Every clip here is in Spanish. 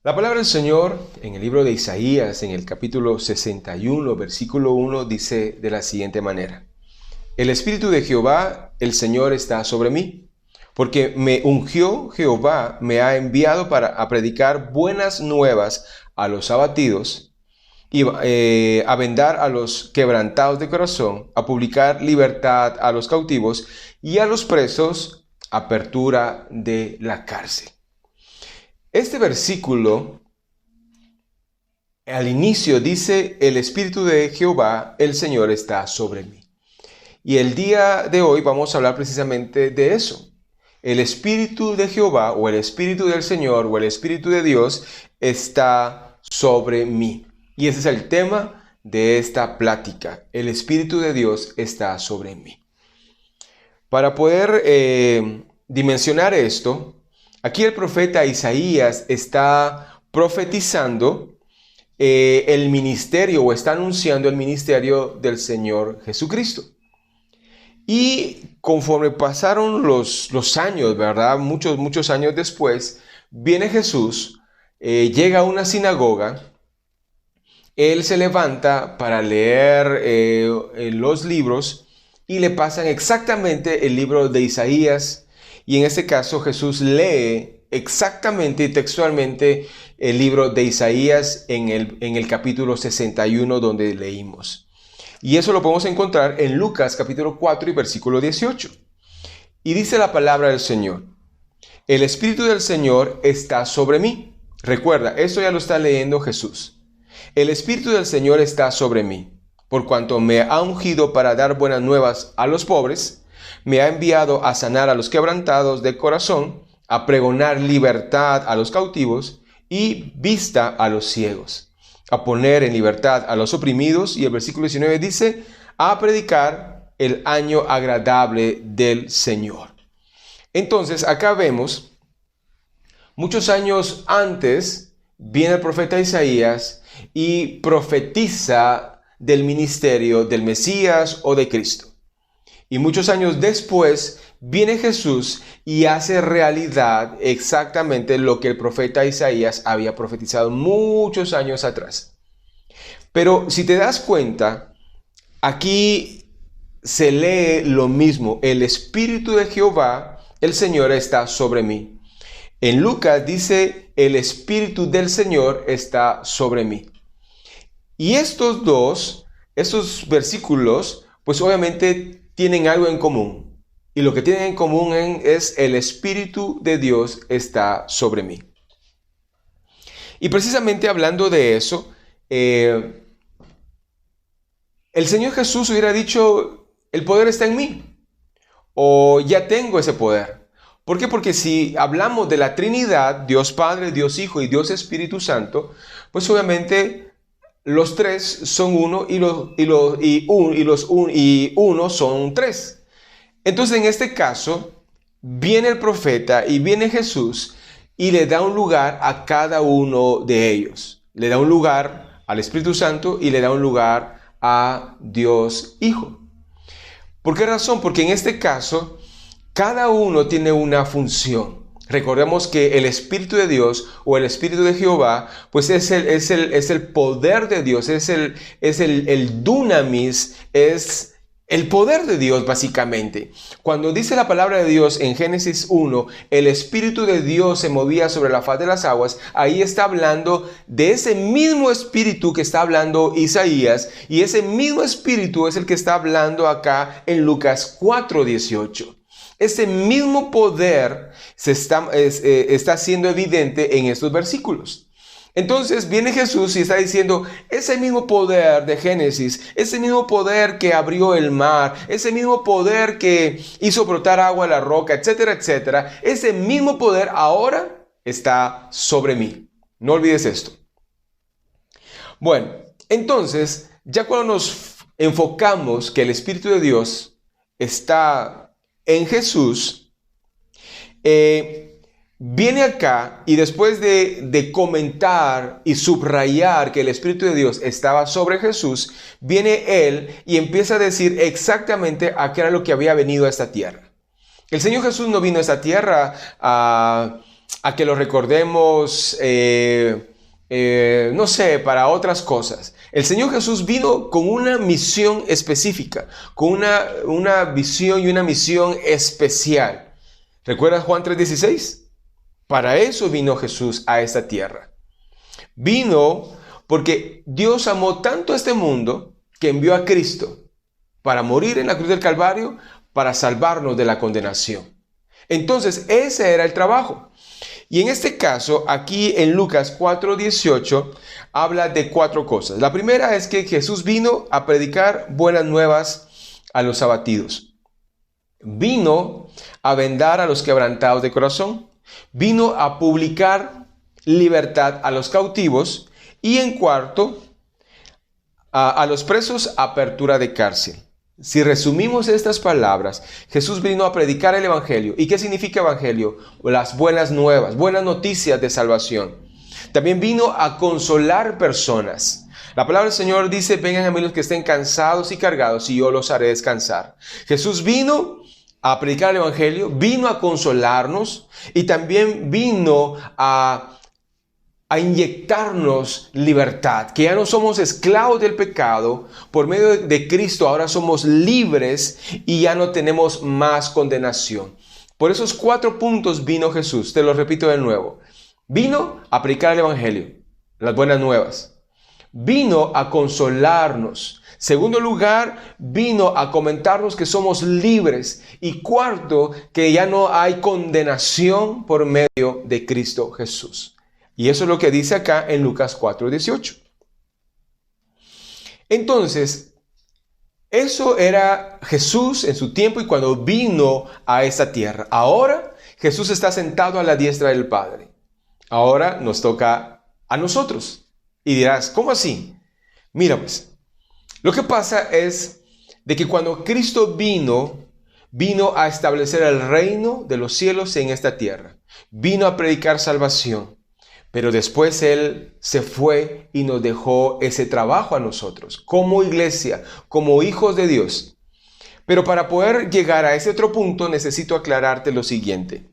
La palabra del Señor en el libro de Isaías, en el capítulo 61, versículo 1, dice de la siguiente manera: El Espíritu de Jehová, el Señor, está sobre mí, porque me ungió Jehová, me ha enviado a predicar buenas nuevas a los abatidos, y a vendar a los quebrantados de corazón, a publicar libertad a los cautivos y a los presos, apertura de la cárcel. Este versículo al inicio dice: el Espíritu de Jehová, el Señor, está sobre mí. Y el día de hoy vamos a hablar precisamente de eso. El Espíritu de Jehová, o el Espíritu del Señor, o el Espíritu de Dios está sobre mí. Y ese es el tema de esta plática. El Espíritu de Dios está sobre mí. Para poder dimensionar esto, aquí el profeta Isaías está profetizando el ministerio, o está anunciando el ministerio del Señor Jesucristo. Y conforme pasaron los años, ¿verdad? Muchos años después, viene Jesús, llega a una sinagoga, él se levanta para leer los libros y le pasan exactamente el libro de Isaías. Y en este caso Jesús lee exactamente y textualmente el libro de Isaías en el capítulo 61 donde leímos. Y eso lo podemos encontrar en Lucas capítulo 4 y versículo 18. Y dice la palabra del Señor: El Espíritu del Señor está sobre mí. Recuerda, esto ya lo está leyendo Jesús. El Espíritu del Señor está sobre mí, por cuanto me ha ungido para dar buenas nuevas a los pobres, me ha enviado a sanar a los quebrantados de corazón, a pregonar libertad a los cautivos y vista a los ciegos, a poner en libertad a los oprimidos. Y el versículo 19 dice: a predicar el año agradable del Señor. Entonces acá vemos, muchos años antes viene el profeta Isaías y profetiza del ministerio del Mesías o de Cristo. Y muchos años después viene Jesús y hace realidad exactamente lo que el profeta Isaías había profetizado muchos años atrás. Pero si te das cuenta, aquí se lee lo mismo: el Espíritu de Jehová, el Señor, está sobre mí. En Lucas dice: el Espíritu del Señor está sobre mí. Y estos versículos, pues obviamente tienen algo en común. Y lo que tienen en común es: el Espíritu de Dios está sobre mí. Y precisamente hablando de eso, el Señor Jesús hubiera dicho: el poder está en mí, o ya tengo ese poder. ¿Por qué? Porque si hablamos de la Trinidad, Dios Padre, Dios Hijo y Dios Espíritu Santo, pues obviamente los tres son uno y uno son tres. Entonces, en este caso, viene el profeta y viene Jesús y le da un lugar a cada uno de ellos. Le da un lugar al Espíritu Santo y le da un lugar a Dios Hijo. ¿Por qué razón? Porque en este caso, cada uno tiene una función. Recordemos que el Espíritu de Dios o el Espíritu de Jehová, pues es el poder de Dios, es el dunamis, es el poder de Dios básicamente. Cuando dice la palabra de Dios en Génesis 1, el Espíritu de Dios se movía sobre la faz de las aguas, ahí está hablando de ese mismo Espíritu que está hablando Isaías, y ese mismo Espíritu es el que está hablando acá en Lucas 4:18. Ese mismo poder está siendo evidente en estos versículos. Entonces viene Jesús y está diciendo: ese mismo poder de Génesis, ese mismo poder que abrió el mar, ese mismo poder que hizo brotar agua de la roca, etcétera, etcétera, ese mismo poder ahora está sobre mí. No olvides esto. Bueno, entonces, ya cuando nos enfocamos que el Espíritu de Dios está en Jesús, viene acá y después de comentar y subrayar que el Espíritu de Dios estaba sobre Jesús, viene Él y empieza a decir exactamente a qué era lo que había venido a esta tierra. El Señor Jesús no vino a esta tierra a a que lo recordemos, no sé, para otras cosas. El Señor Jesús vino con una misión específica, con una visión y una misión especial. ¿Recuerdas Juan 3:16? Para eso vino Jesús a esta tierra. Vino porque Dios amó tanto a este mundo que envió a Cristo para morir en la cruz del Calvario, para salvarnos de la condenación. Entonces, ese era el trabajo. Y en este caso, aquí en Lucas 4:18, habla de 4 cosas. La primera es que Jesús vino a predicar buenas nuevas a los abatidos. Vino a vendar a los quebrantados de corazón. Vino a publicar libertad a los cautivos. Y en cuarto, a los presos, apertura de cárcel. Si resumimos estas palabras, Jesús vino a predicar el Evangelio. ¿Y qué significa Evangelio? Las buenas nuevas, buenas noticias de salvación. También vino a consolar personas. La palabra del Señor dice, vengan a mí los que estén cansados y cargados y yo los haré descansar. Jesús vino a predicar el Evangelio, vino a consolarnos y también vino a inyectarnos libertad, que ya no somos esclavos del pecado, por medio de Cristo ahora somos libres y ya no tenemos más condenación. Por esos 4 puntos vino Jesús, te lo repito de nuevo. Vino a predicar el Evangelio, las buenas nuevas. Vino a consolarnos. Segundo lugar, vino a comentarnos que somos libres. Y cuarto, que ya no hay condenación por medio de Cristo Jesús. Y eso es lo que dice acá en Lucas 4:18. Entonces, eso era Jesús en su tiempo y cuando vino a esta tierra. Ahora Jesús está sentado a la diestra del Padre. Ahora nos toca a nosotros. Y dirás, ¿cómo así? Mira pues, lo que pasa es de que cuando Cristo vino a establecer el reino de los cielos en esta tierra. Vino a predicar salvación. Pero después Él se fue y nos dejó ese trabajo a nosotros, como iglesia, como hijos de Dios. Pero para poder llegar a ese otro punto necesito aclararte lo siguiente.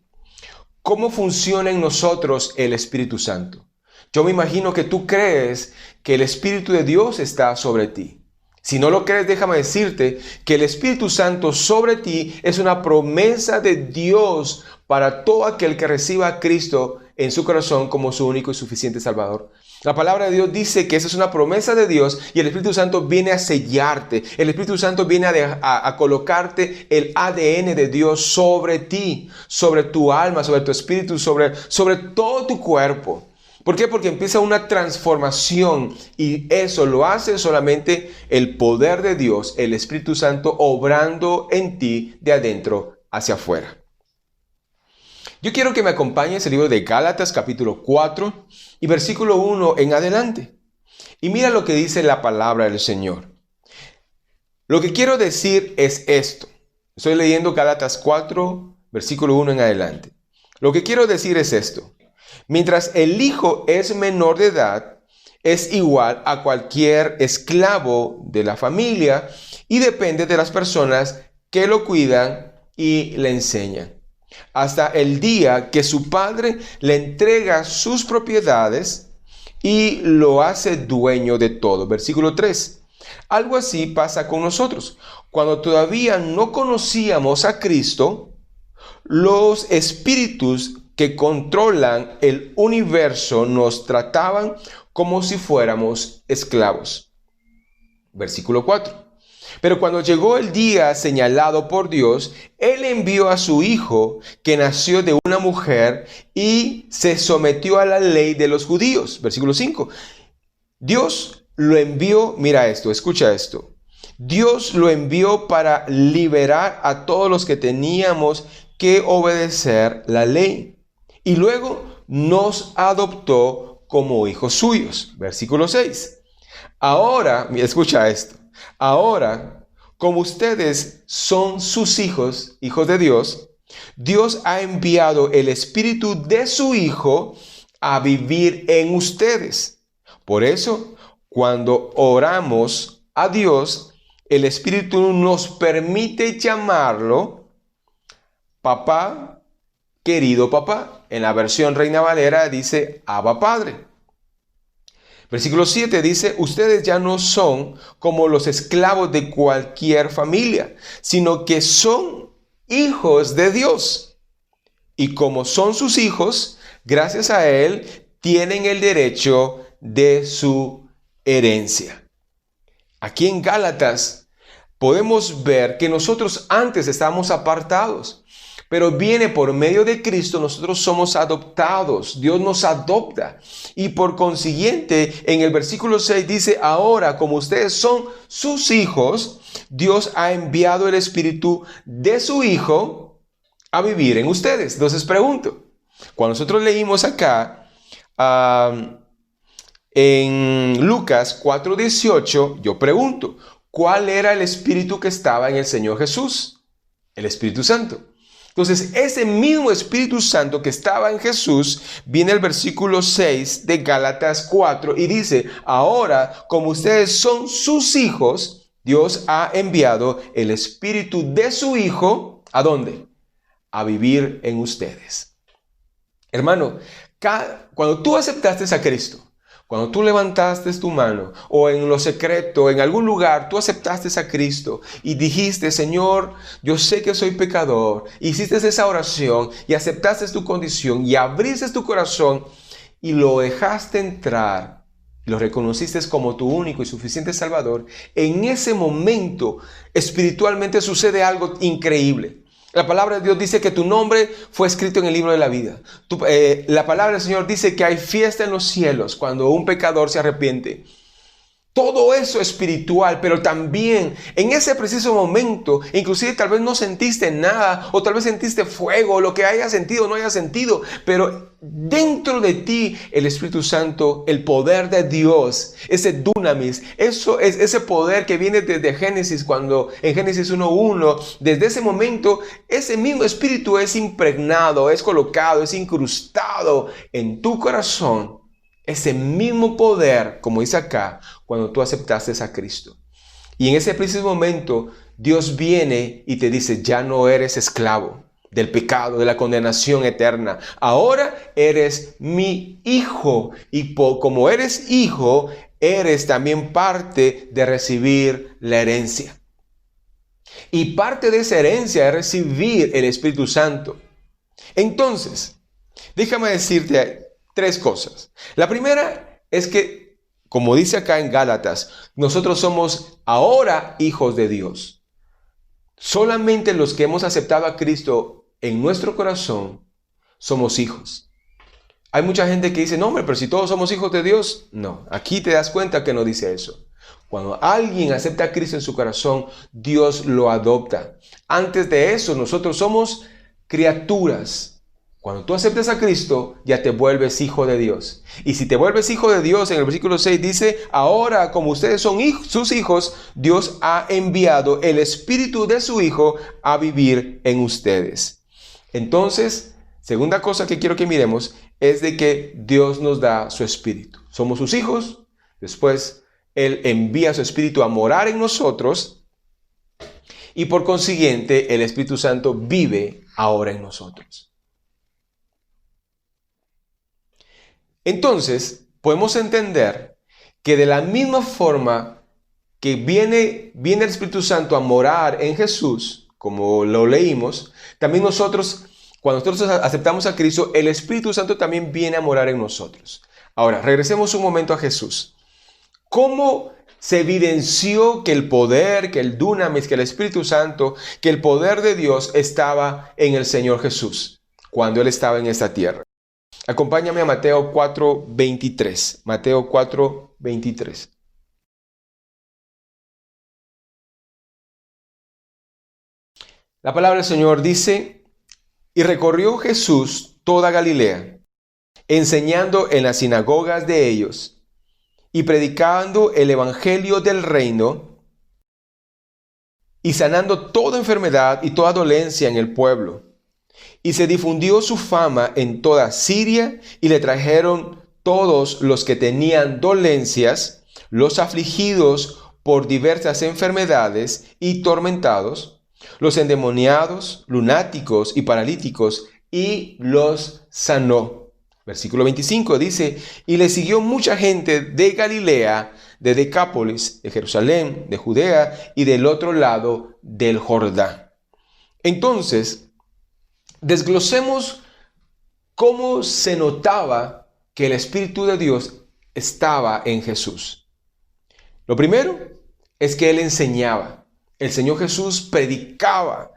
¿Cómo funciona en nosotros el Espíritu Santo? Yo me imagino que tú crees que el Espíritu de Dios está sobre ti. Si no lo crees, déjame decirte que el Espíritu Santo sobre ti es una promesa de Dios para todo aquel que reciba a Cristo en su corazón como su único y suficiente Salvador. La palabra de Dios dice que esa es una promesa de Dios y el Espíritu Santo viene a sellarte. El Espíritu Santo viene a colocarte el ADN de Dios sobre ti, sobre tu alma, sobre tu espíritu, sobre todo tu cuerpo. ¿Por qué? Porque empieza una transformación y eso lo hace solamente el poder de Dios, el Espíritu Santo obrando en ti de adentro hacia afuera. Yo quiero que me acompañes el libro de Gálatas capítulo 4 y versículo 1 en adelante. Y mira lo que dice la palabra del Señor. Lo que quiero decir es esto. Estoy leyendo Gálatas 4, versículo 1 en adelante. Lo que quiero decir es esto. Mientras el hijo es menor de edad, es igual a cualquier esclavo de la familia y depende de las personas que lo cuidan y le enseñan. Hasta el día que su padre le entrega sus propiedades y lo hace dueño de todo. Versículo 3. Algo así pasa con nosotros. Cuando todavía no conocíamos a Cristo, los espíritus que controlan el universo nos trataban como si fuéramos esclavos. Versículo 4. Pero cuando llegó el día señalado por Dios, Él envió a su Hijo, que nació de una mujer y se sometió a la ley de los judíos. Versículo 5. Dios lo envió, mira esto, escucha esto. Dios lo envió para liberar a todos los que teníamos que obedecer la ley. Y luego nos adoptó como hijos suyos. Versículo 6. Ahora, escucha esto. Ahora, como ustedes son sus hijos, hijos de Dios, Dios ha enviado el Espíritu de su Hijo a vivir en ustedes. Por eso, cuando oramos a Dios, el Espíritu nos permite llamarlo papá, querido papá. En la versión Reina Valera dice Abba Padre. Versículo 7 dice, ustedes ya no son como los esclavos de cualquier familia, sino que son hijos de Dios. Y como son sus hijos, gracias a Él, tienen el derecho de su herencia. Aquí en Gálatas podemos ver que nosotros antes estábamos apartados, pero viene por medio de Cristo, nosotros somos adoptados, Dios nos adopta. Y por consiguiente, en el versículo 6 dice, ahora como ustedes son sus hijos, Dios ha enviado el Espíritu de su Hijo a vivir en ustedes. Entonces pregunto, cuando nosotros leímos acá en Lucas 4:18, yo pregunto, ¿cuál era el Espíritu que estaba en el Señor Jesús? El Espíritu Santo. Entonces, ese mismo Espíritu Santo que estaba en Jesús, viene el versículo 6 de Gálatas 4 y dice, ahora, como ustedes son sus hijos, Dios ha enviado el Espíritu de su Hijo, ¿a dónde? A vivir en ustedes. Hermano, cuando tú aceptaste a Cristo, cuando tú levantaste tu mano o en lo secreto, en algún lugar, tú aceptaste a Cristo y dijiste, Señor, yo sé que soy pecador, hiciste esa oración y aceptaste tu condición y abriste tu corazón y lo dejaste entrar, lo reconociste como tu único y suficiente Salvador, en ese momento espiritualmente sucede algo increíble. La palabra de Dios dice que tu nombre fue escrito en el libro de la vida. La palabra del Señor dice que hay fiesta en los cielos cuando un pecador se arrepiente. Todo eso espiritual, pero también en ese preciso momento, inclusive tal vez no sentiste nada, o tal vez sentiste fuego, lo que hayas sentido o no hayas sentido, pero dentro de ti el Espíritu Santo, el poder de Dios, ese dunamis, eso es ese poder que viene desde Génesis, cuando en Génesis 1:1, desde ese momento, ese mismo Espíritu es impregnado, es colocado, es incrustado en tu corazón. Ese mismo poder, como dice acá, cuando tú aceptaste a Cristo. Y en ese preciso momento, Dios viene y te dice, ya no eres esclavo del pecado, de la condenación eterna. Ahora eres mi hijo. Y como eres hijo, eres también parte de recibir la herencia. Y parte de esa herencia es recibir el Espíritu Santo. Entonces, déjame decirte tres cosas. La primera es que, como dice acá en Gálatas, nosotros somos ahora hijos de Dios. Solamente los que hemos aceptado a Cristo en nuestro corazón somos hijos. Hay mucha gente que dice, no, hombre, pero si todos somos hijos de Dios. No, aquí te das cuenta que no dice eso. Cuando alguien acepta a Cristo en su corazón, Dios lo adopta. Antes de eso, nosotros somos criaturas. Cuando tú aceptas a Cristo, ya te vuelves hijo de Dios. Y si te vuelves hijo de Dios, en el versículo 6 dice, ahora como ustedes son sus hijos, Dios ha enviado el Espíritu de su Hijo a vivir en ustedes. Entonces, segunda cosa que quiero que miremos es de que Dios nos da su Espíritu. Somos sus hijos, después Él envía su Espíritu a morar en nosotros y por consiguiente el Espíritu Santo vive ahora en nosotros. Entonces, podemos entender que de la misma forma que viene el Espíritu Santo a morar en Jesús, como lo leímos, también nosotros, cuando nosotros aceptamos a Cristo, el Espíritu Santo también viene a morar en nosotros. Ahora, regresemos un momento a Jesús. ¿Cómo se evidenció que el poder, que el dunamis, que el Espíritu Santo, que el poder de Dios estaba en el Señor Jesús cuando Él estaba en esta tierra? Acompáñame a Mateo 4:23. Mateo 4:23. La palabra del Señor dice, y recorrió Jesús toda Galilea, enseñando en las sinagogas de ellos y predicando el evangelio del reino y sanando toda enfermedad y toda dolencia en el pueblo. Y se difundió su fama en toda Siria y le trajeron todos los que tenían dolencias, los afligidos por diversas enfermedades y tormentados, los endemoniados, lunáticos y paralíticos, y los sanó. Versículo 25 dice, y le siguió mucha gente de Galilea, de Decápolis, de Jerusalén, de Judea y del otro lado del Jordán. Entonces, desglosemos cómo se notaba que el Espíritu de Dios estaba en Jesús. Lo primero es que Él enseñaba. El Señor Jesús predicaba.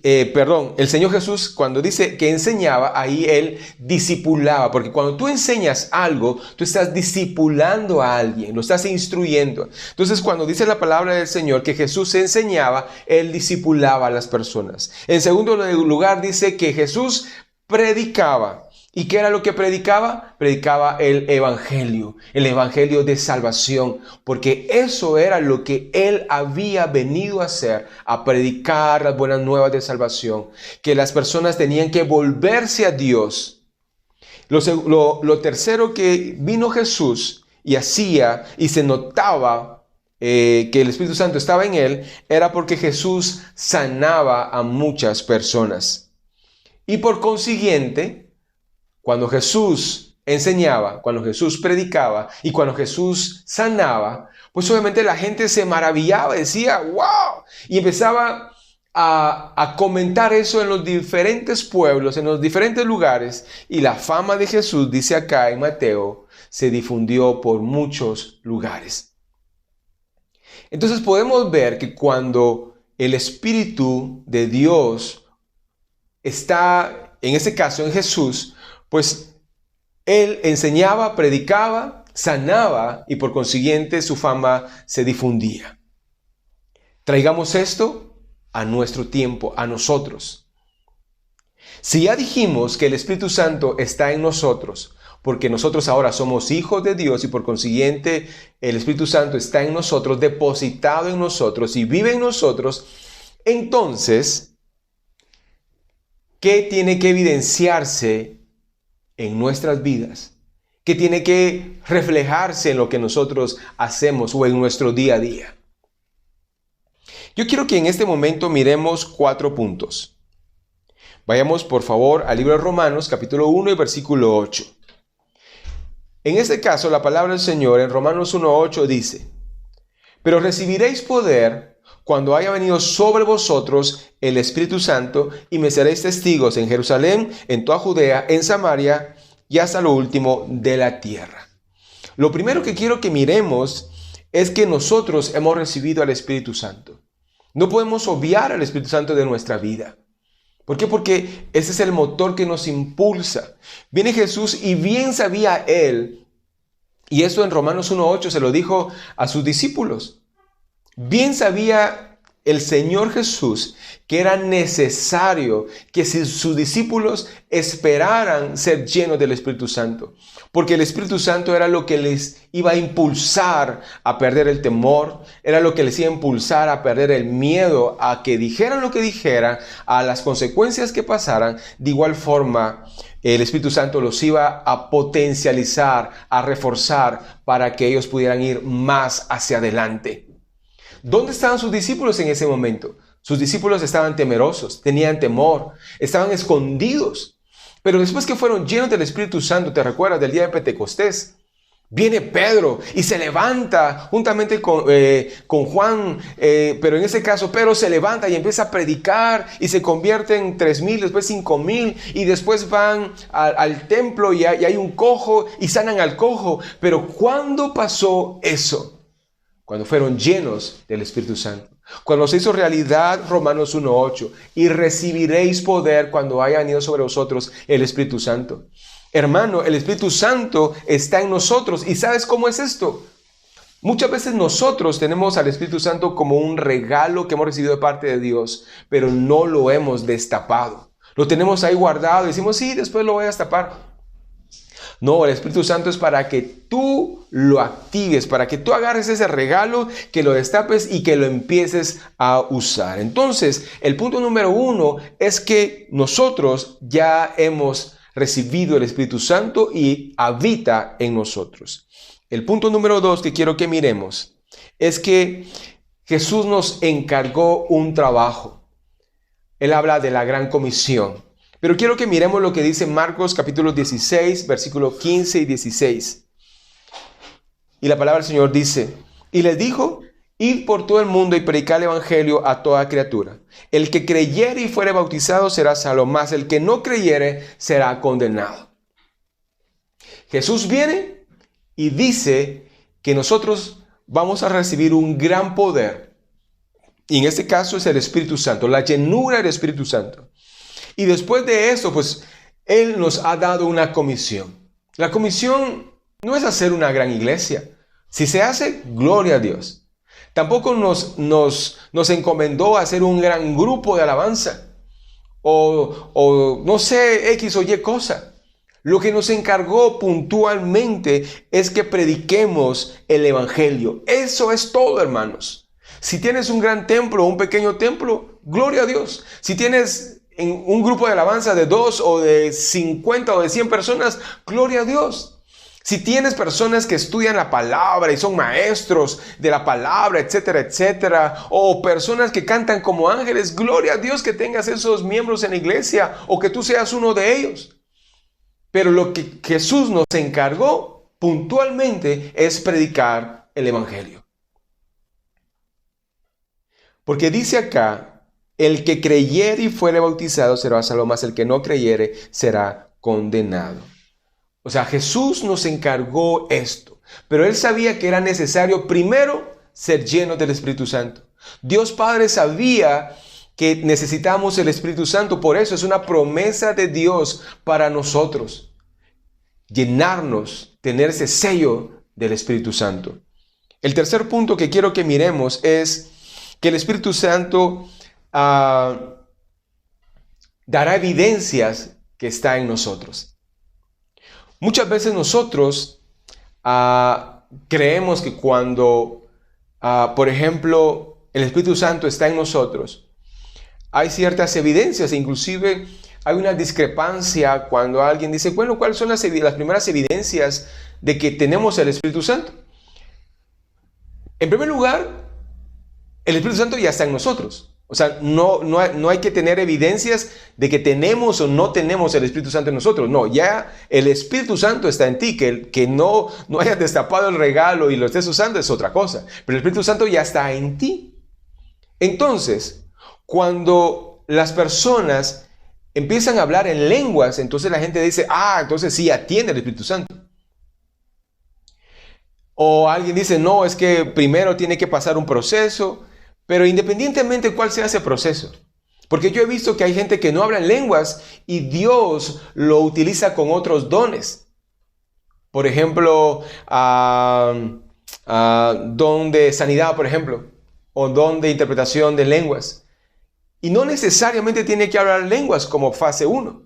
El Señor Jesús, cuando dice que enseñaba, ahí Él discipulaba. Porque cuando tú enseñas algo, tú estás discipulando a alguien, lo estás instruyendo. Entonces, cuando dice la palabra del Señor que Jesús enseñaba, Él discipulaba a las personas. En segundo lugar, dice que Jesús predicaba. ¿Y qué era lo que predicaba? Predicaba el evangelio de salvación, porque eso era lo que Él había venido a hacer, a predicar las buenas nuevas de salvación, que las personas tenían que volverse a Dios. Lo tercero que vino Jesús y hacía y se notaba que el Espíritu Santo estaba en Él, era porque Jesús sanaba a muchas personas. Y por consiguiente, cuando Jesús enseñaba, cuando Jesús predicaba y cuando Jesús sanaba, pues obviamente la gente se maravillaba, decía, ¡wow! Y empezaba a comentar eso en los diferentes pueblos, en los diferentes lugares. Y la fama de Jesús, dice acá en Mateo, se difundió por muchos lugares. Entonces podemos ver que cuando el Espíritu de Dios está, en este caso en Jesús, pues Él enseñaba, predicaba, sanaba y por consiguiente su fama se difundía. Traigamos esto a nuestro tiempo, a nosotros. Si ya dijimos que el Espíritu Santo está en nosotros, porque nosotros ahora somos hijos de Dios y por consiguiente el Espíritu Santo está en nosotros, depositado en nosotros y vive en nosotros, entonces, ¿qué tiene que evidenciarse en nuestras vidas? ¿Qué tiene que reflejarse en lo que nosotros hacemos o en nuestro día a día? Yo quiero que en este momento miremos 4 puntos. Vayamos por favor al libro de Romanos, capítulo 1 y versículo 8. En este caso, la palabra del Señor en Romanos 1:8 dice, pero recibiréis poder cuando haya venido sobre vosotros el Espíritu Santo, y me seréis testigos en Jerusalén, en toda Judea, en Samaria y hasta lo último de la tierra. Lo primero que quiero que miremos es que nosotros hemos recibido al Espíritu Santo. No podemos obviar al Espíritu Santo de nuestra vida. ¿Por qué? Porque ese es el motor que nos impulsa. Viene Jesús y bien sabía Él, y esto en Romanos 1:8 se lo dijo a sus discípulos. Bien sabía el Señor Jesús que era necesario que sus discípulos esperaran ser llenos del Espíritu Santo, porque el Espíritu Santo era lo que les iba a impulsar a perder el temor, era lo que les iba a impulsar a perder el miedo a que dijeran lo que dijeran, a las consecuencias que pasaran. De igual forma, el Espíritu Santo los iba a potencializar, a reforzar para que ellos pudieran ir más hacia adelante. ¿Dónde estaban sus discípulos en ese momento? Sus discípulos estaban temerosos, tenían temor, estaban escondidos. Pero después que fueron llenos del Espíritu Santo, ¿te recuerdas del día de Pentecostés? Viene Pedro y se levanta juntamente con Juan, pero en ese caso Pedro se levanta y empieza a predicar y se convierte en 3,000, después 5,000 y después van al templo y hay un cojo y sanan al cojo. Pero ¿cuándo pasó eso? Cuando fueron llenos del Espíritu Santo. Cuando se hizo realidad Romanos 1:8, y recibiréis poder cuando haya venido sobre vosotros el Espíritu Santo. Hermano, el Espíritu Santo está en nosotros. ¿Y sabes cómo es esto? Muchas veces nosotros tenemos al Espíritu Santo como un regalo que hemos recibido de parte de Dios, pero no lo hemos destapado. Lo tenemos ahí guardado y decimos, sí, después lo voy a destapar. No, el Espíritu Santo es para que tú lo actives, para que tú agarres ese regalo, que lo destapes y que lo empieces a usar. Entonces, el punto número 1 es que nosotros ya hemos recibido el Espíritu Santo y habita en nosotros. El punto número 2 que quiero que miremos es que Jesús nos encargó un trabajo. Él habla de la gran comisión. Pero quiero que miremos lo que dice Marcos capítulo 16, versículos 15 y 16. Y la palabra del Señor dice, y les dijo, id por todo el mundo y predicad el evangelio a toda criatura. El que creyere y fuere bautizado será salvo, mas el que no creyere será condenado. Jesús viene y dice que nosotros vamos a recibir un gran poder. Y en este caso es el Espíritu Santo, la llenura del Espíritu Santo. Y después de eso, pues, Él nos ha dado una comisión. La comisión no es hacer una gran iglesia. Si se hace, gloria a Dios. Tampoco nos encomendó hacer un gran grupo de alabanza. O no sé, X o Y cosa. Lo que nos encargó puntualmente es que prediquemos el Evangelio. Eso es todo, hermanos. Si tienes un gran templo o un pequeño templo, gloria a Dios. Si tienes un grupo de alabanza de 2 o de 50 o de 100 personas, gloria a Dios. Si tienes personas que estudian la palabra y son maestros de la palabra, etcétera, etcétera, o personas que cantan como ángeles, gloria a Dios que tengas esos miembros en la iglesia o que tú seas uno de ellos. Pero lo que Jesús nos encargó puntualmente es predicar el Evangelio. Porque dice acá, el que creyere y fuere bautizado será salvo, mas el que no creyere será condenado. O sea, Jesús nos encargó esto, pero Él sabía que era necesario primero ser llenos del Espíritu Santo. Dios Padre sabía que necesitamos el Espíritu Santo, por eso es una promesa de Dios para nosotros. Llenarnos, tener ese sello del Espíritu Santo. El tercer punto que quiero que miremos es que el Espíritu Santo dará evidencias que está en nosotros. Muchas veces nosotros creemos que cuando, por ejemplo, el Espíritu Santo está en nosotros, hay ciertas evidencias, inclusive hay una discrepancia cuando alguien dice, bueno, ¿cuáles son las primeras evidencias de que tenemos el Espíritu Santo? En primer lugar, el Espíritu Santo ya está en nosotros. O sea, no hay que tener evidencias de que tenemos o no tenemos el Espíritu Santo en nosotros. No, ya el Espíritu Santo está en ti. Que no hayas destapado el regalo y lo estés usando es otra cosa. Pero el Espíritu Santo ya está en ti. Entonces, cuando las personas empiezan a hablar en lenguas, entonces la gente dice, entonces sí, ya tiene el Espíritu Santo. O alguien dice, no, es que primero tiene que pasar un proceso. Pero independientemente de cuál sea ese proceso, porque yo he visto que hay gente que no habla en lenguas y Dios lo utiliza con otros dones. Por ejemplo, don de sanidad, por ejemplo, o don de interpretación de lenguas. Y no necesariamente tiene que hablar lenguas como fase 1.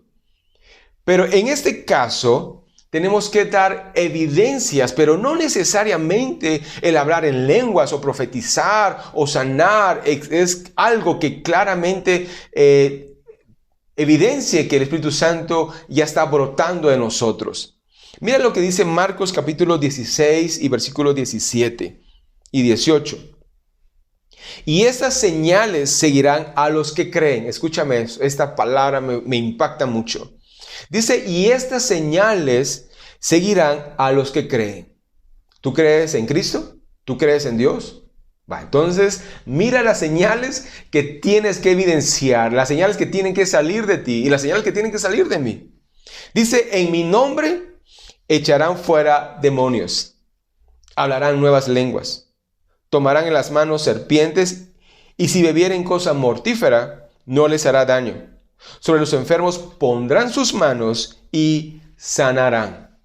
Pero en este caso, tenemos que dar evidencias, pero no necesariamente el hablar en lenguas o profetizar o sanar es algo que claramente evidencie que el Espíritu Santo ya está brotando de nosotros. Mira lo que dice Marcos capítulo 16 y versículos 17 y 18. Y estas señales seguirán a los que creen. Escúchame, esta palabra me impacta mucho. Dice, y estas señales seguirán a los que creen. ¿Tú crees en Cristo? ¿Tú crees en Dios? Entonces, mira las señales que tienes que evidenciar, las señales que tienen que salir de ti y las señales que tienen que salir de mí. Dice, en mi nombre echarán fuera demonios, hablarán nuevas lenguas, tomarán en las manos serpientes y si bebieren cosa mortífera, no les hará daño. Sobre los enfermos pondrán sus manos y sanarán.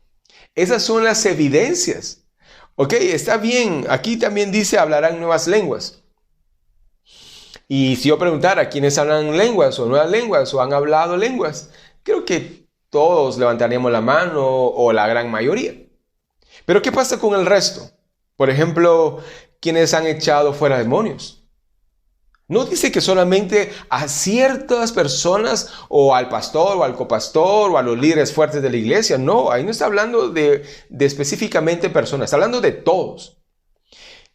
Esas son las evidencias. Ok, está bien. Aquí también dice hablarán nuevas lenguas. Y si yo preguntara quiénes hablan lenguas o nuevas lenguas o han hablado lenguas, creo que todos levantaríamos la mano o la gran mayoría. Pero ¿qué pasa con el resto? Por ejemplo, quienes han echado fuera demonios. No dice que solamente a ciertas personas o al pastor o al copastor o a los líderes fuertes de la iglesia. No, ahí no está hablando de específicamente personas, está hablando de todos.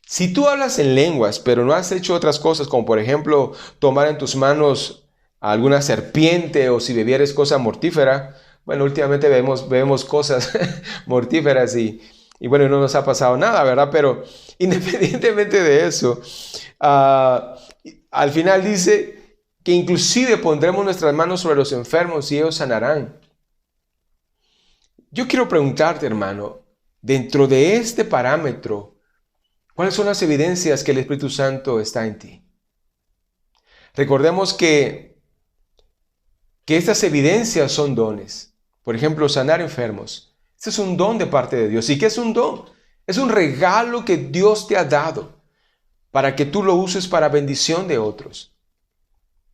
Si tú hablas en lenguas, pero no has hecho otras cosas, como por ejemplo tomar en tus manos a alguna serpiente o si bebieres cosa mortífera. Bueno, últimamente vemos cosas mortíferas y bueno, no nos ha pasado nada, ¿verdad? Pero independientemente de eso, al final dice que inclusive pondremos nuestras manos sobre los enfermos y ellos sanarán. Yo quiero preguntarte, hermano, dentro de este parámetro, ¿cuáles son las evidencias que el Espíritu Santo está en ti? Recordemos que estas evidencias son dones. Por ejemplo, sanar enfermos. Este es un don de parte de Dios. ¿Y qué es un don? Es un regalo que Dios te ha dado para que tú lo uses para bendición de otros.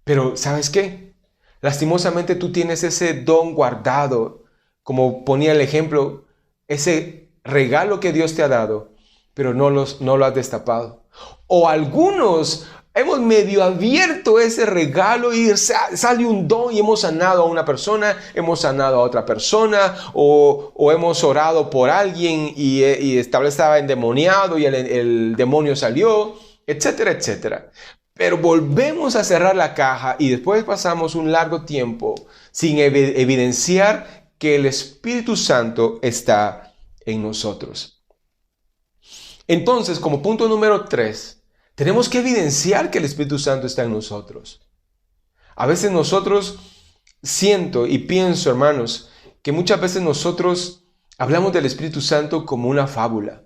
Pero, ¿sabes qué? Lastimosamente tú tienes ese don guardado, como ponía el ejemplo, ese regalo que Dios te ha dado, pero no lo has destapado. O algunos hemos medio abierto ese regalo y sale un don y hemos sanado a una persona, hemos sanado a otra persona, o hemos orado por alguien y estaba endemoniado y el demonio salió, etcétera, etcétera. Pero volvemos a cerrar la caja y después pasamos un largo tiempo sin evidenciar que el Espíritu Santo está en nosotros. Entonces, como punto número 3, tenemos que evidenciar que el Espíritu Santo está en nosotros. A veces nosotros siento y pienso, hermanos, que muchas veces nosotros hablamos del Espíritu Santo como una fábula.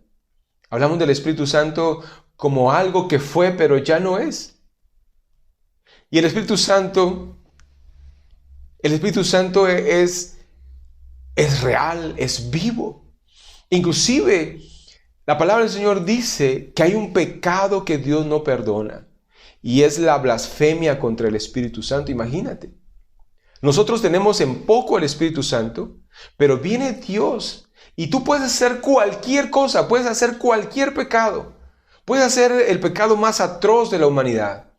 Hablamos del Espíritu Santo como algo que fue, pero ya no es. Y el Espíritu Santo es real, es vivo. Inclusive, la palabra del Señor dice que hay un pecado que Dios no perdona y es la blasfemia contra el Espíritu Santo. Imagínate. Nosotros tenemos en poco el Espíritu Santo, pero viene Dios y tú puedes hacer cualquier cosa, puedes hacer cualquier pecado, puedes hacer el pecado más atroz de la humanidad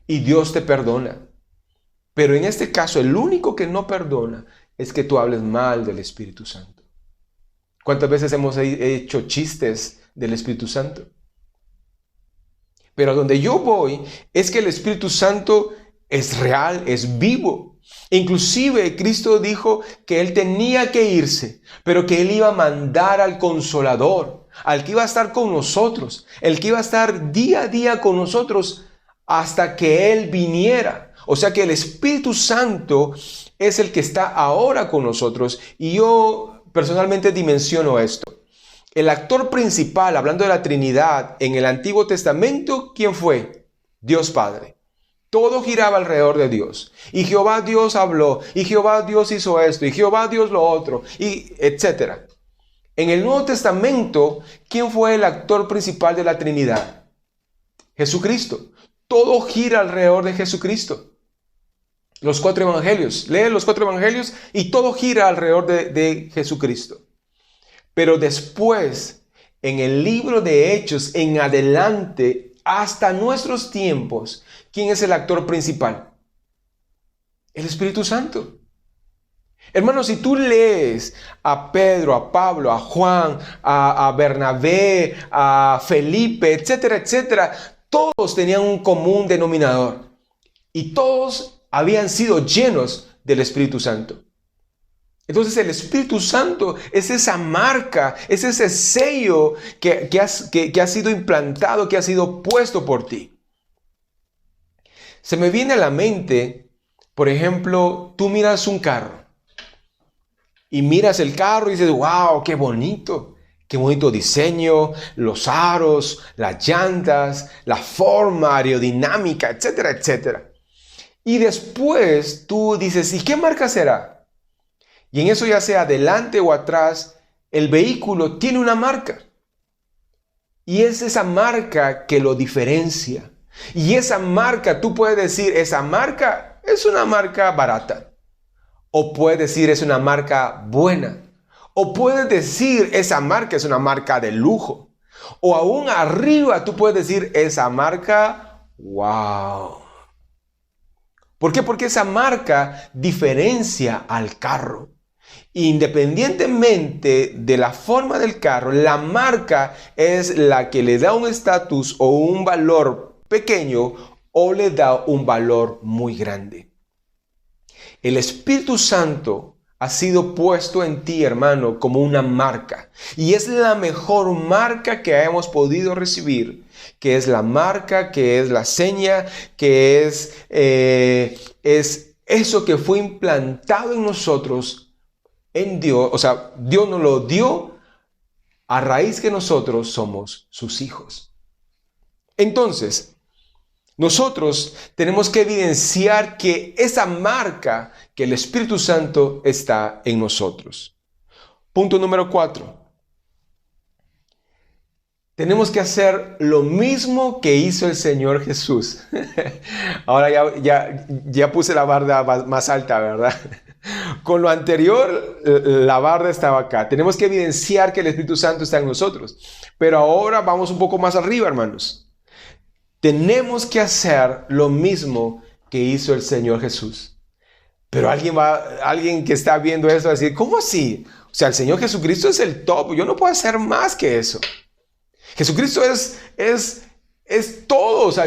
y Dios te perdona. Pero en este caso, el único que no perdona es que tú hables mal del Espíritu Santo. ¿Cuántas veces hemos hecho chistes del Espíritu Santo? Pero donde yo voy es que el Espíritu Santo es real, es vivo. Inclusive Cristo dijo que Él tenía que irse, pero que Él iba a mandar al Consolador, al que iba a estar con nosotros, el que iba a estar día a día con nosotros hasta que Él viniera. O sea que el Espíritu Santo es el que está ahora con nosotros y yo personalmente dimensiono esto. El actor principal, hablando de la Trinidad, en el Antiguo Testamento, ¿quién fue? Dios Padre. Todo giraba alrededor de Dios. Y Jehová Dios habló, y Jehová Dios hizo esto, y Jehová Dios lo otro, y etcétera. En el Nuevo Testamento, ¿quién fue el actor principal de la Trinidad? Jesucristo. Todo gira alrededor de Jesucristo. Los 4 evangelios. Lee los 4 evangelios y todo gira alrededor de Jesucristo. Pero después, en el libro de Hechos, en adelante, hasta nuestros tiempos, ¿quién es el actor principal? El Espíritu Santo. Hermanos, si tú lees a Pedro, a Pablo, a Juan, a Bernabé, a Felipe, etcétera, etcétera, todos tenían un común denominador y todos habían sido llenos del Espíritu Santo. Entonces el Espíritu Santo es esa marca, es ese sello que ha sido implantado, que ha sido puesto por ti. Se me viene a la mente, por ejemplo, tú miras un carro y miras el carro y dices, wow, qué bonito diseño, los aros, las llantas, la forma aerodinámica, etcétera, etcétera. Y después tú dices, ¿y qué marca será? Y en eso, ya sea adelante o atrás, el vehículo tiene una marca. Y es esa marca que lo diferencia. Y esa marca, tú puedes decir, esa marca es una marca barata. O puedes decir, es una marca buena. O puedes decir, esa marca es una marca de lujo. O aún arriba, tú puedes decir, esa marca, wow. ¿Por qué? Porque esa marca diferencia al carro. Independientemente de la forma del carro, la marca es la que le da un estatus o un valor pequeño o le da un valor muy grande. El Espíritu Santo ha sido puesto en ti, hermano, como una marca. Y es la mejor marca que hemos podido recibir, que es la marca, que es la seña, que es eso que fue implantado en nosotros, en Dios. O sea, Dios nos lo dio a raíz que nosotros somos sus hijos. Entonces, nosotros tenemos que evidenciar que esa marca, que el Espíritu Santo está en nosotros. Punto número 4. Tenemos que hacer lo mismo que hizo el Señor Jesús. Ahora ya puse la barra más alta, ¿verdad? Con lo anterior, la barra estaba acá. Tenemos que evidenciar que el Espíritu Santo está en nosotros. Pero ahora vamos un poco más arriba, hermanos. Tenemos que hacer lo mismo que hizo el Señor Jesús. Pero alguien que está viendo eso va a decir, ¿cómo así? O sea, el Señor Jesucristo es el top. Yo no puedo hacer más que eso. Jesucristo es todo. O sea,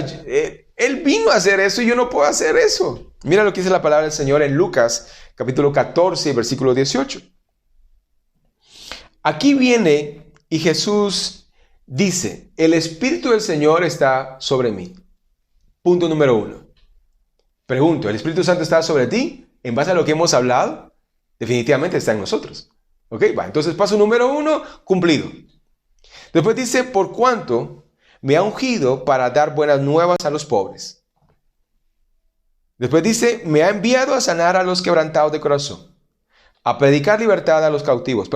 Él vino a hacer eso y yo no puedo hacer eso. Mira lo que dice la palabra del Señor en Lucas, capítulo 14, versículo 18. Aquí viene y Jesús dice, el Espíritu del Señor está sobre mí. Punto número 1. Pregunto, ¿el Espíritu Santo está sobre ti? En base a lo que hemos hablado, definitivamente está en nosotros. ¿Ok? Entonces, paso número 1, cumplido. Después dice, por cuanto me ha ungido para dar buenas nuevas a los pobres. Después dice, me ha enviado a sanar a los quebrantados de corazón, a predicar libertad a los cautivos,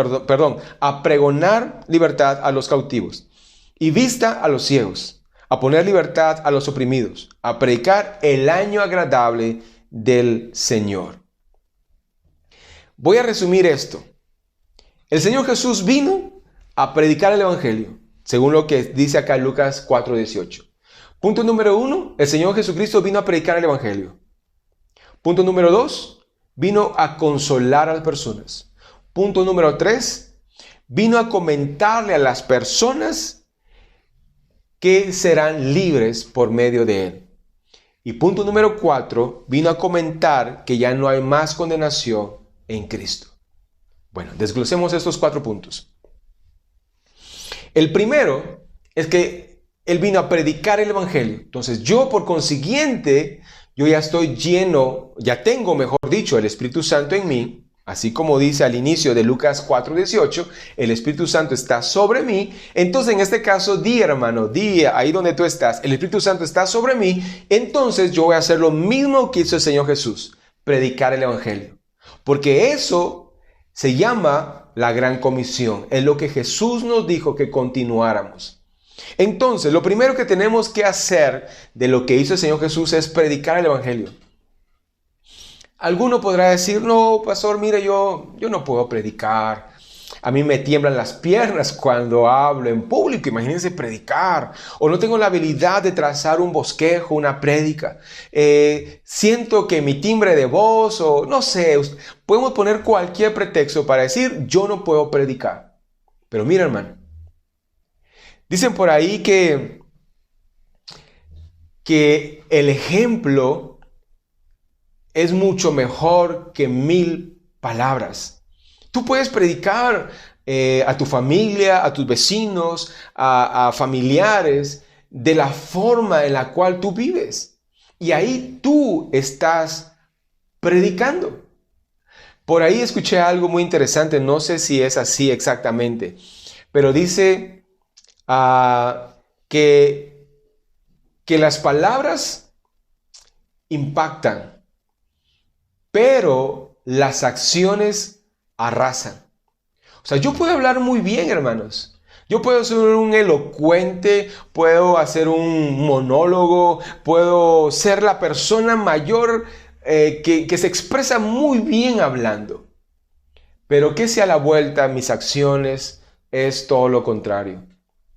a pregonar libertad a los cautivos y vista a los ciegos, a poner libertad a los oprimidos, a predicar el año agradable del Señor. Voy a resumir esto. El Señor Jesús vino a predicar el Evangelio, según lo que dice acá Lucas 4:18. Punto número 1, el Señor Jesucristo vino a predicar el Evangelio. Punto número 2, vino a consolar a las personas. Punto número 3, vino a comentarle a las personas que serán libres por medio de Él. Y punto número 4, vino a comentar que ya no hay más condenación en Cristo. Bueno, desglosemos estos 4 puntos. El primero es que Él vino a predicar el Evangelio. Entonces yo, por consiguiente, yo ya estoy lleno, ya tengo, mejor dicho, el Espíritu Santo en mí. Así como dice al inicio de Lucas 4:18, el Espíritu Santo está sobre mí. Entonces, en este caso, di, hermano, di ahí donde tú estás, el Espíritu Santo está sobre mí. Entonces, yo voy a hacer lo mismo que hizo el Señor Jesús, predicar el Evangelio. Porque eso se llama la gran comisión. Es lo que Jesús nos dijo que continuáramos. Entonces, lo primero que tenemos que hacer de lo que hizo el Señor Jesús es predicar el Evangelio. Alguno podrá decir, no, pastor, mire, yo no puedo predicar. A mí me tiemblan las piernas cuando hablo en público. Imagínense predicar. O no tengo la habilidad de trazar un bosquejo, una prédica. Siento que mi timbre de voz, o no sé, podemos poner cualquier pretexto para decir, yo no puedo predicar. Pero mira, hermano, dicen por ahí que el ejemplo es mucho mejor que 1000 palabras. Tú puedes predicar a tu familia, a tus vecinos, a familiares, de la forma en la cual tú vives. Y ahí tú estás predicando. Por ahí escuché algo muy interesante, no sé si es así exactamente, pero dice que las palabras impactan, pero las acciones arrasan. O sea, yo puedo hablar muy bien, hermanos. Yo puedo ser un elocuente, puedo hacer un monólogo, puedo ser la persona mayor que se expresa muy bien hablando. Pero que si a la vuelta mis acciones es todo lo contrario.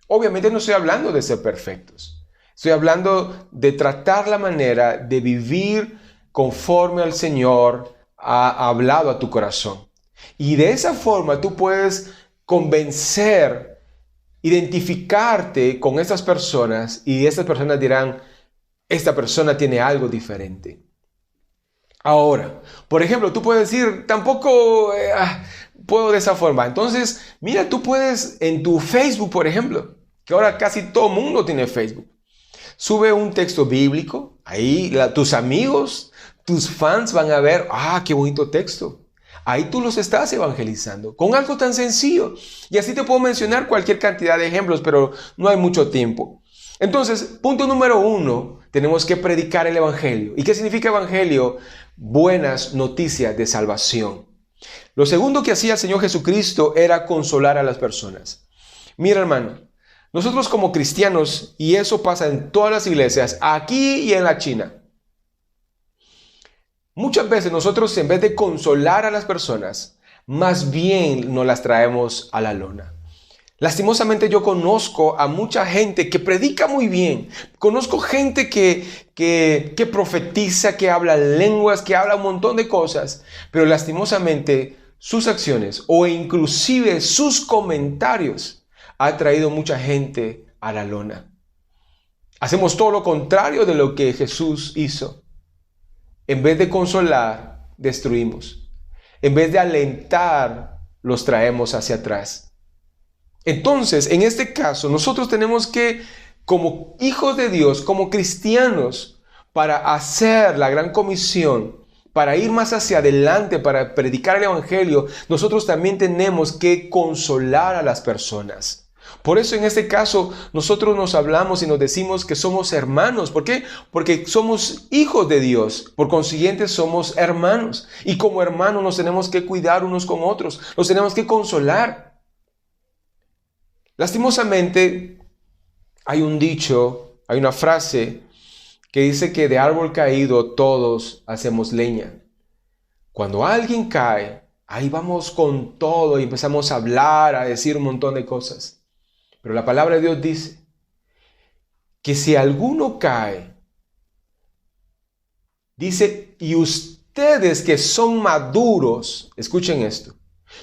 Obviamente no estoy hablando de ser perfectos. Estoy hablando de tratar la manera de vivir conforme al Señor ha hablado a tu corazón. Y de esa forma tú puedes convencer, identificarte con estas personas y estas personas dirán, esta persona tiene algo diferente. Ahora, por ejemplo, tú puedes decir, tampoco puedo de esa forma. Entonces, mira, tú puedes en tu Facebook, por ejemplo, que ahora casi todo mundo tiene Facebook. Sube un texto bíblico, ahí tus amigos, tus fans van a ver, qué bonito texto. Ahí tú los estás evangelizando con algo tan sencillo. Y así te puedo mencionar cualquier cantidad de ejemplos, pero no hay mucho tiempo. Entonces, punto número 1, tenemos que predicar el evangelio. ¿Y qué significa evangelio? Buenas noticias de salvación. Lo segundo que hacía el Señor Jesucristo era consolar a las personas. Mira, hermano, nosotros como cristianos, y eso pasa en todas las iglesias, aquí y en la China, muchas veces nosotros, en vez de consolar a las personas, más bien nos las traemos a la lona. Lastimosamente yo conozco a mucha gente que predica muy bien. Conozco gente que profetiza, que habla lenguas, que habla un montón de cosas. Pero lastimosamente sus acciones o inclusive sus comentarios ha traído mucha gente a la lona. Hacemos todo lo contrario de lo que Jesús hizo. En vez de consolar, destruimos. En vez de alentar, los traemos hacia atrás. Entonces, en este caso, nosotros tenemos que, como hijos de Dios, como cristianos, para hacer la gran comisión, para ir más hacia adelante, para predicar el evangelio, nosotros también tenemos que consolar a las personas. Por eso en este caso nosotros nos hablamos y nos decimos que somos hermanos. ¿Por qué? Porque somos hijos de Dios. Por consiguiente somos hermanos. Y como hermanos nos tenemos que cuidar unos con otros. Nos tenemos que consolar. Lastimosamente hay un dicho, hay una frase que dice que de árbol caído todos hacemos leña. Cuando alguien cae, ahí vamos con todo y empezamos a hablar, a decir un montón de cosas. Pero la palabra de Dios dice que si alguno cae, dice, y ustedes que son maduros, escuchen esto,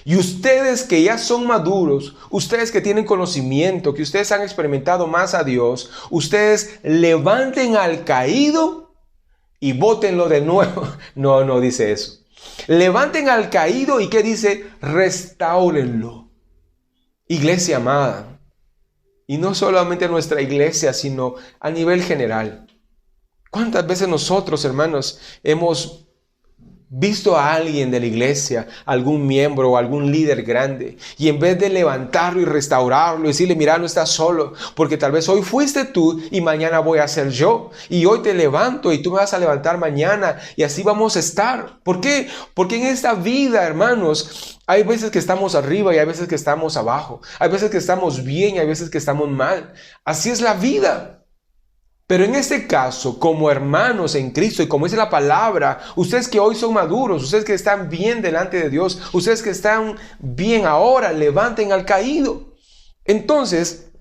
y ustedes que ya son maduros, ustedes que tienen conocimiento, que ustedes han experimentado más a Dios, ustedes levanten al caído y bótenlo de nuevo. No dice eso. Levanten al caído y ¿qué dice? Restáurenlo. Iglesia amada. Y no solamente nuestra iglesia, sino a nivel general. ¿Cuántas veces nosotros, hermanos, hemos visto a alguien de la iglesia, algún miembro o algún líder grande, y en vez de levantarlo y restaurarlo y decirle, mira, no estás solo, porque tal vez hoy fuiste tú y mañana voy a ser yo, y hoy te levanto y tú me vas a levantar mañana, y así vamos a estar? ¿Por qué? Porque en esta vida, hermanos, hay veces que estamos arriba y hay veces que estamos abajo, hay veces que estamos bien y hay veces que estamos mal. Así es la vida. Pero en este caso, como hermanos en Cristo, y como dice la palabra, ustedes que hoy son maduros, ustedes que están bien delante de Dios, ustedes que están bien ahora, levanten al caído. Entonces,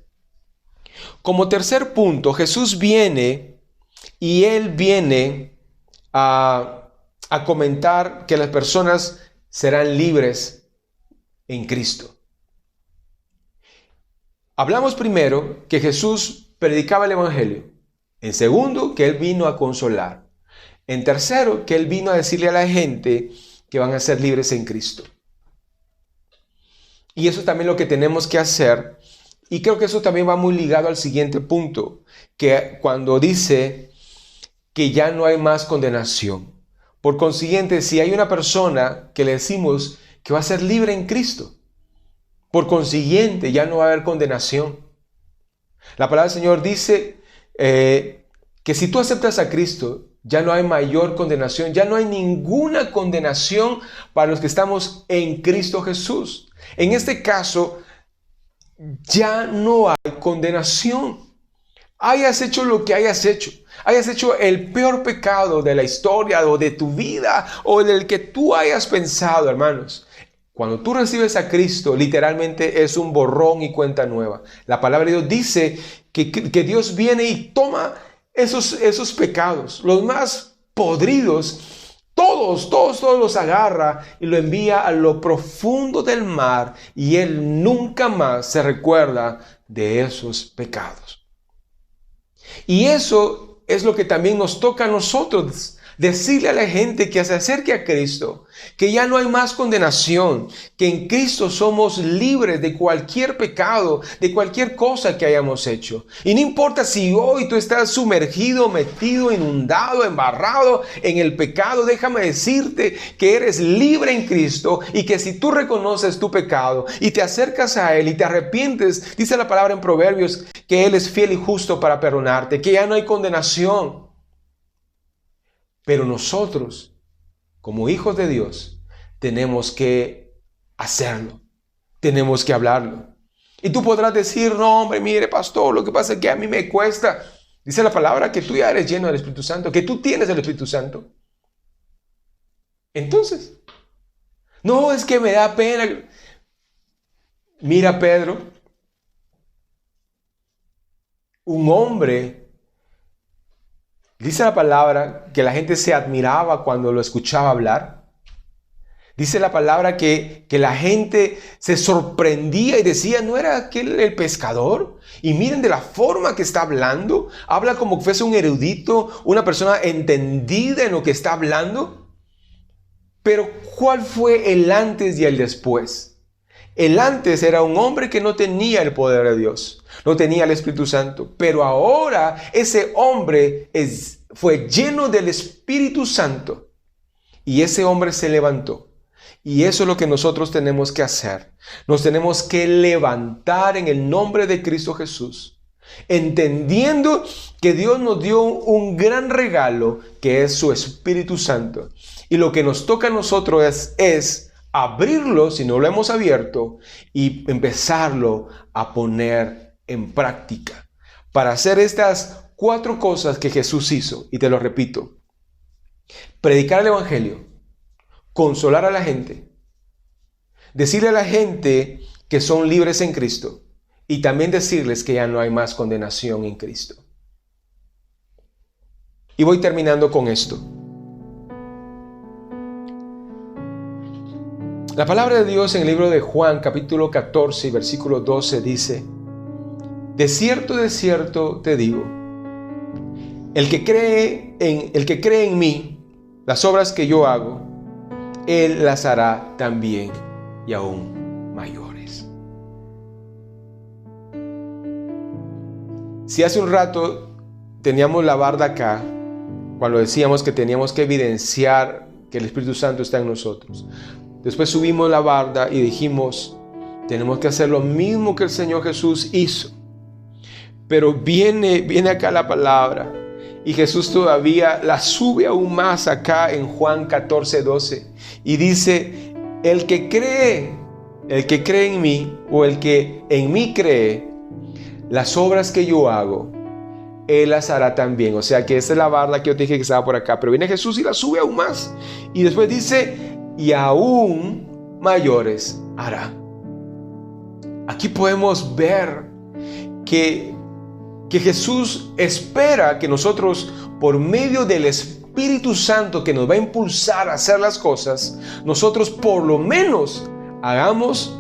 como tercer punto, Jesús viene y Él viene a comentar que las personas serán libres en Cristo. Hablamos primero que Jesús predicaba el evangelio. En segundo, que Él vino a consolar. En tercero, que Él vino a decirle a la gente que van a ser libres en Cristo. Y eso también es lo que tenemos que hacer. Y creo que eso también va muy ligado al siguiente punto, que cuando dice que ya no hay más condenación. Por consiguiente, si hay una persona que le decimos que va a ser libre en Cristo, por consiguiente ya no va a haber condenación. La palabra del Señor dice que si tú aceptas a Cristo, ya no hay mayor condenación, ya no hay ninguna condenación para los que estamos en Cristo Jesús. En este caso, ya no hay condenación. Hayas hecho lo que hayas hecho el peor pecado de la historia o de tu vida o del que tú hayas pensado, hermanos. Cuando tú recibes a Cristo, literalmente es un borrón y cuenta nueva. La palabra de Dios dice que Dios viene y toma esos pecados, los más podridos, todos los agarra y lo envía a lo profundo del mar y Él nunca más se recuerda de esos pecados. Y eso es lo que también nos toca a nosotros. Decirle a la gente que se acerque a Cristo, que ya no hay más condenación, que en Cristo somos libres de cualquier pecado, de cualquier cosa que hayamos hecho. Y no importa si hoy tú estás sumergido, metido, inundado, embarrado en el pecado, déjame decirte que eres libre en Cristo y que si tú reconoces tu pecado y te acercas a Él y te arrepientes, dice la palabra en Proverbios que Él es fiel y justo para perdonarte, que ya no hay condenación. Pero nosotros, como hijos de Dios, tenemos que hacerlo. Tenemos que hablarlo. Y tú podrás decir, no, hombre, mire, pastor, lo que pasa es que a mí me cuesta. Dice la palabra que tú ya eres lleno del Espíritu Santo, que tú tienes el Espíritu Santo. Entonces, no, es que me da pena. Mira, Pedro, un hombre. Dice la palabra que la gente se admiraba cuando lo escuchaba hablar. Dice la palabra que la gente se sorprendía y decía, ¿no era aquel el pescador? Y miren de la forma que está hablando. Habla como que fuese un erudito, una persona entendida en lo que está hablando. Pero ¿cuál fue el antes y el después? El antes era un hombre que no tenía el poder de Dios, no tenía el Espíritu Santo, pero ahora ese hombre fue lleno del Espíritu Santo y ese hombre se levantó. Y eso es lo que nosotros tenemos que hacer. Nos tenemos que levantar en el nombre de Cristo Jesús, entendiendo que Dios nos dio un gran regalo que es su Espíritu Santo. Y lo que nos toca a nosotros es abrirlo, si no lo hemos abierto, y empezarlo a poner en práctica. Para hacer estas 4 cosas que Jesús hizo, y te lo repito: predicar el Evangelio, consolar a la gente, decirle a la gente que son libres en Cristo, y también decirles que ya no hay más condenación en Cristo. Y voy terminando con esto. La palabra de Dios en el libro de Juan, capítulo 14, versículo 12, dice: de cierto te digo, el que cree en mí, las obras que yo hago, él las hará también y aún mayores. Si hace un rato teníamos la barda acá, cuando decíamos que teníamos que evidenciar que el Espíritu Santo está en nosotros, después subimos la barda y dijimos, tenemos que hacer lo mismo que el Señor Jesús hizo. Pero viene acá la palabra y Jesús todavía la sube aún más acá en Juan 14, 12. Y dice, el que cree en mí, o el que en mí cree, las obras que yo hago, él las hará también. O sea que esa es la barda que yo te dije que estaba por acá. Pero viene Jesús y la sube aún más. Y después dice, y aún mayores hará. Aquí podemos ver que Jesús espera que nosotros, por medio del Espíritu Santo que nos va a impulsar a hacer las cosas, nosotros por lo menos hagamos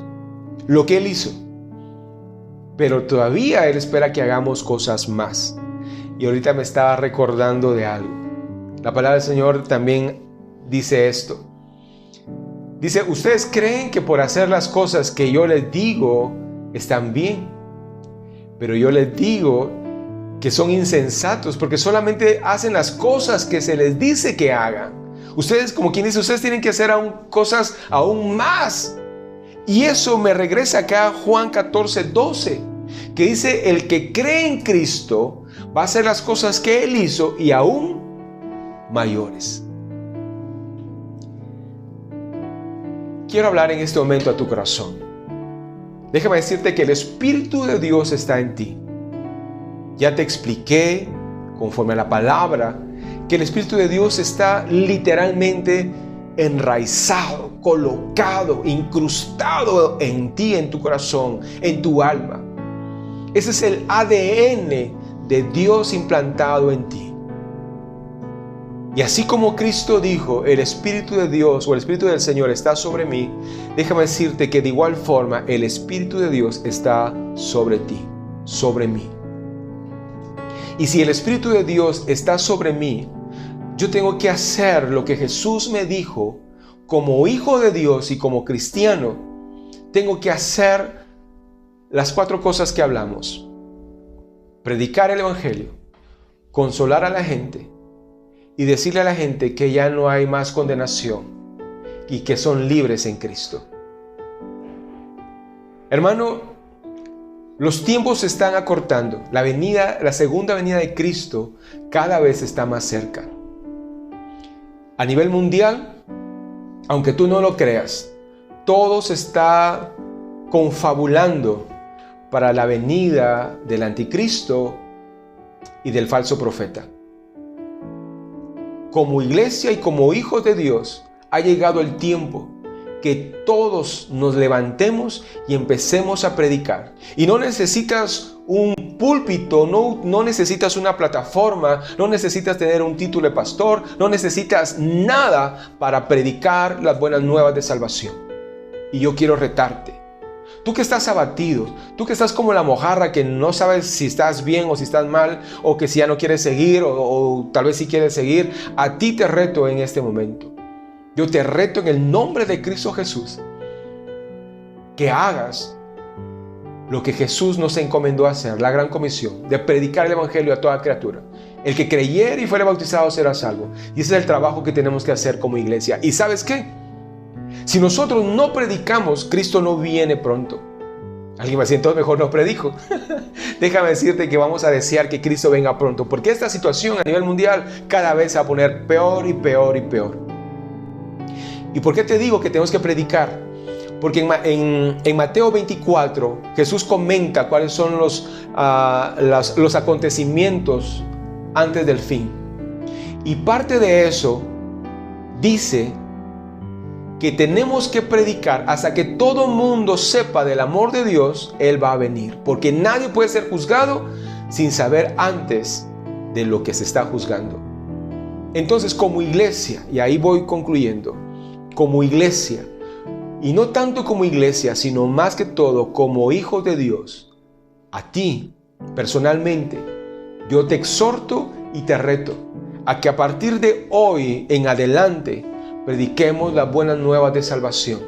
lo que Él hizo. Pero todavía Él espera que hagamos cosas más. Y ahorita me estaba recordando de algo. La palabra del Señor también dice esto. Dice, ustedes creen que por hacer las cosas que yo les digo están bien, pero yo les digo que son insensatos porque solamente hacen las cosas que se les dice que hagan. Ustedes, como quien dice, ustedes tienen que hacer cosas aún más. Y eso me regresa acá a Juan 14, 12, que dice, el que cree en Cristo va a hacer las cosas que Él hizo y aún mayores. Quiero hablar en este momento a tu corazón. Déjame decirte que el Espíritu de Dios está en ti. Ya te expliqué, conforme a la palabra, que el Espíritu de Dios está literalmente enraizado, colocado, incrustado en ti, en tu corazón, en tu alma. Ese es el ADN de Dios implantado en ti. Y así como Cristo dijo, el Espíritu de Dios o el Espíritu del Señor está sobre mí, déjame decirte que de igual forma el Espíritu de Dios está sobre ti, sobre mí. Y si el Espíritu de Dios está sobre mí, yo tengo que hacer lo que Jesús me dijo como hijo de Dios y como cristiano. Tengo que hacer las 4 cosas que hablamos: predicar el evangelio, consolar a la gente y decirle a la gente que ya no hay más condenación y que son libres en Cristo. Hermano, los tiempos se están acortando. La segunda venida de Cristo cada vez está más cerca. A nivel mundial, aunque tú no lo creas, todo se está confabulando para la venida del anticristo y del falso profeta. Como iglesia y como hijos de Dios, ha llegado el tiempo que todos nos levantemos y empecemos a predicar. Y no necesitas un púlpito, no necesitas una plataforma, no necesitas tener un título de pastor, no necesitas nada para predicar las buenas nuevas de salvación. Y yo quiero retarte. Tú que estás abatido, tú que estás como la mojarra que no sabes si estás bien o si estás mal, o que si ya no quieres seguir o tal vez si quieres seguir, a ti te reto en este momento. Yo te reto en el nombre de Cristo Jesús que hagas lo que Jesús nos encomendó a hacer, la gran comisión de predicar el evangelio a toda criatura. El que creyere y fuere bautizado será salvo. Y ese es el trabajo que tenemos que hacer como iglesia. ¿Y sabes qué? Si nosotros no predicamos, Cristo no viene pronto. Alguien va a decir, entonces mejor no predico. Déjame decirte que vamos a desear que Cristo venga pronto, porque esta situación a nivel mundial cada vez se va a poner peor y peor y peor. ¿Y por qué te digo que tenemos que predicar? Porque en Mateo 24 Jesús comenta cuáles son los acontecimientos antes del fin. Y parte de eso dice que tenemos que predicar hasta que todo mundo sepa del amor de Dios. Él va a venir, porque nadie puede ser juzgado sin saber antes de lo que se está juzgando. Entonces, como iglesia, y ahí voy concluyendo, como iglesia, y no tanto como iglesia, sino más que todo como hijos de Dios, a ti personalmente, yo te exhorto y te reto a que a partir de hoy en adelante prediquemos las buenas nuevas de salvación.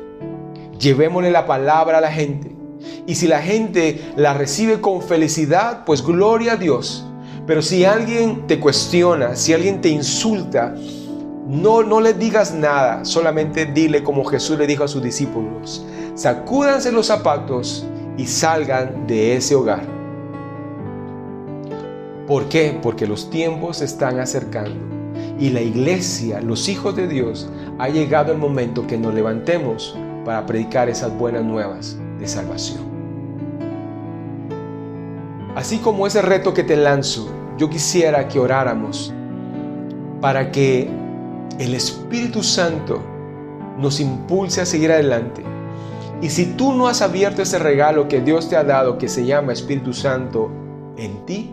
Llevémosle la palabra a la gente. Y si la gente la recibe con felicidad, pues gloria a Dios. Pero si alguien te cuestiona, si alguien te insulta, no le digas nada. Solamente dile como Jesús le dijo a sus discípulos: sacúdanse los zapatos y salgan de ese hogar. ¿Por qué? Porque los tiempos se están acercando. Y la iglesia, los hijos de Dios, ha llegado el momento que nos levantemos para predicar esas buenas nuevas de salvación. Así como ese reto que te lanzo, yo quisiera que oráramos para que el Espíritu Santo nos impulse a seguir adelante. Y si tú no has abierto ese regalo que Dios te ha dado, que se llama Espíritu Santo en ti,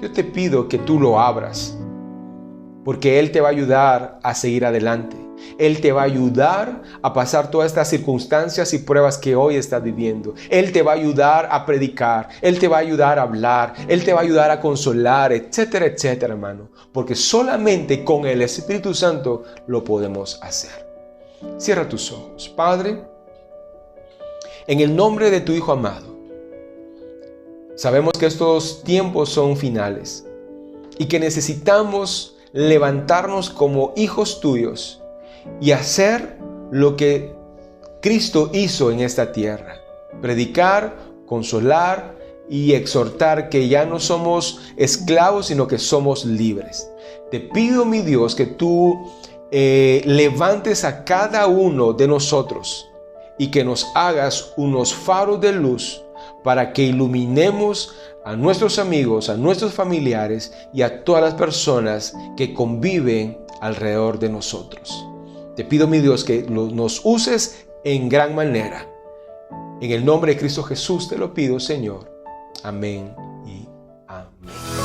yo te pido que tú lo abras. Porque Él te va a ayudar a seguir adelante. Él te va a ayudar a pasar todas estas circunstancias y pruebas que hoy estás viviendo. Él te va a ayudar a predicar. Él te va a ayudar a hablar. Él te va a ayudar a consolar, etcétera, etcétera, hermano. Porque solamente con el Espíritu Santo lo podemos hacer. Cierra tus ojos. Padre, en el nombre de tu Hijo amado, sabemos que estos tiempos son finales y que necesitamos levantarnos como hijos tuyos y hacer lo que Cristo hizo en esta tierra: predicar, consolar y exhortar que ya no somos esclavos, sino que somos libres. Te pido, mi Dios, que tú levantes a cada uno de nosotros y que nos hagas unos faros de luz para que iluminemos a nuestros amigos, a nuestros familiares y a todas las personas que conviven alrededor de nosotros. Te pido, mi Dios, que nos uses en gran manera. En el nombre de Cristo Jesús te lo pido, Señor. Amén y amén.